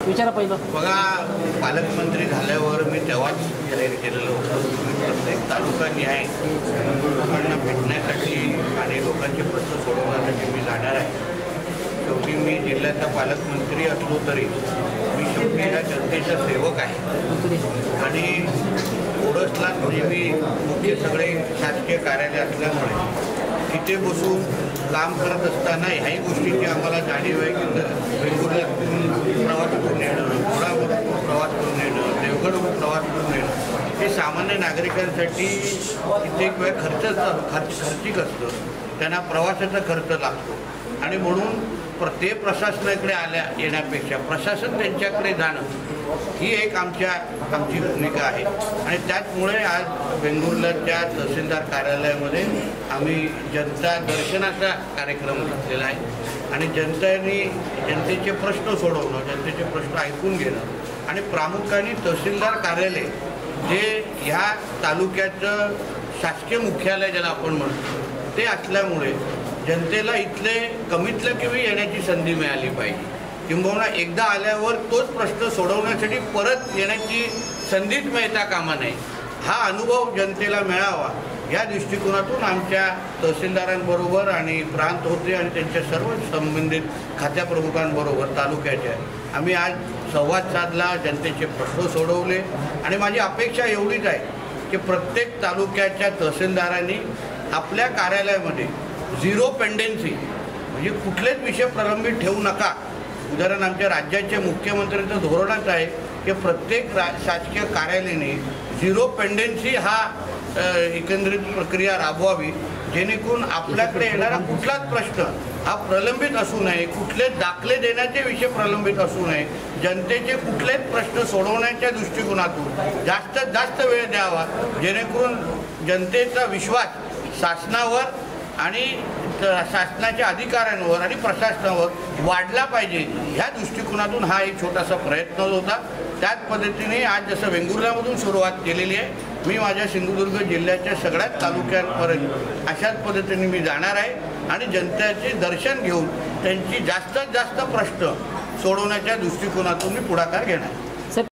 विचारा पहिलं. बघा, पालकमंत्री झाल्यावर मी तेव्हाच जाहीर केलेलं होतं की प्रत्येक तालुका न्याय लोकांना भेटण्यासाठी आणि लोकांचे प्रश्न सोडवण्यासाठी मी जाणार आहे. शेवटी मी जिल्ह्याचा पालकमंत्री असलो तरी मी शेवटी ह्या जनतेचा सेवक आहे आणि ओरसला नेहमी मुख्य सगळे शासकीय कार्यालय असल्यामुळे तिथे बसून काम करत असताना ह्याही गोष्टीची आम्हाला जाणीव आहे की वेंगुर्ल्यातून प्रवास करून येणं, घोडावरून प्रवास करून येणं, देवगडवरून प्रवास करून येणं हे सामान्य नागरिकांसाठी कित्येक वेळ खर्चिक असतं. त्यांना प्रवासाचा खर्च लागतो आणि म्हणून प्रत्येक प्रशासनाकडे येण्यापेक्षा प्रशासन त्यांच्याकडे जाणं ही एक आमची भूमिका आहे. आणि त्याचमुळे आज वेंगुर्ल्याच्या तहसीलदार कार्यालयामध्ये आम्ही जनता दर्शनाचा कार्यक्रम घेतलेला आहे आणि जनतेचे प्रश्न सोडवणं, जनतेचे प्रश्न ऐकून घेणं आणि प्रामुख्याने तहसीलदार कार्यालय जे ह्या तालुक्याचं शासकीय मुख्यालय ज्याला आपण म्हणतो ते असल्यामुळे जनतेला इथले कमीतल्या कमी येण्याची संधी मिळाली पाहिजे. किंबहुना एकदा आल्यावर तोच प्रश्न सोडवण्यासाठी परत येण्याची संधीच मिळता कामा नये. हा अनुभव जनतेला मिळावा या दृष्टिकोनातून आमच्या तहसीलदारांबरोबर आणि प्रांत होते आणि त्यांच्या सर्व संबंधित खात्याप्रमुखांबरोबर तालुक्याच्या आम्ही आज संवाद साधला, जनतेचे प्रश्न सोडवले आणि माझी अपेक्षा एवढीच आहे की प्रत्येक तालुक्याच्या तहसीलदारांनी आपल्या कार्यालयामध्ये झिरो पेंडेन्सी म्हणजे कुठलेच विषय प्रलंबित ठेवू नका. उदाहरण आमच्या राज्याचे मुख्यमंत्र्यांचं धोरणच आहे की प्रत्येक शासकीय कार्यालयाने झिरो पेंडेन्सी हा एकंदरीत प्रक्रिया राबवावी जेणेकरून आपल्याकडे येणारा कुठलाच प्रश्न हा प्रलंबित असू नये, कुठलेच दाखले देण्याचे विषय प्रलंबित असू नये, जनतेचे कुठलेच प्रश्न सोडवण्याच्या दृष्टिकोनातून जास्तीत जास्त वेळ द्यावा जेणेकरून जनतेचा विश्वास शासनावर आणि शासनाच्या अधिकाऱ्यांवर आणि प्रशासनावर वाढला पाहिजे ह्या दृष्टिकोनातून हा एक छोटासा प्रयत्न होता. त्याच पद्धतीने आज जसं वेंगुर्ल्यामधून सुरुवात केलेली आहे, मी माझ्या सिंधुदुर्ग जिल्ह्याच्या सगळ्याच तालुक्यांपर्यंत अशाच पद्धतीने मी जाणार आहे आणि जनतेचे दर्शन घेऊन त्यांची जास्तीत जास्त प्रश्न सोडवण्याच्या दृष्टिकोनातून मी पुढाकार घेणार.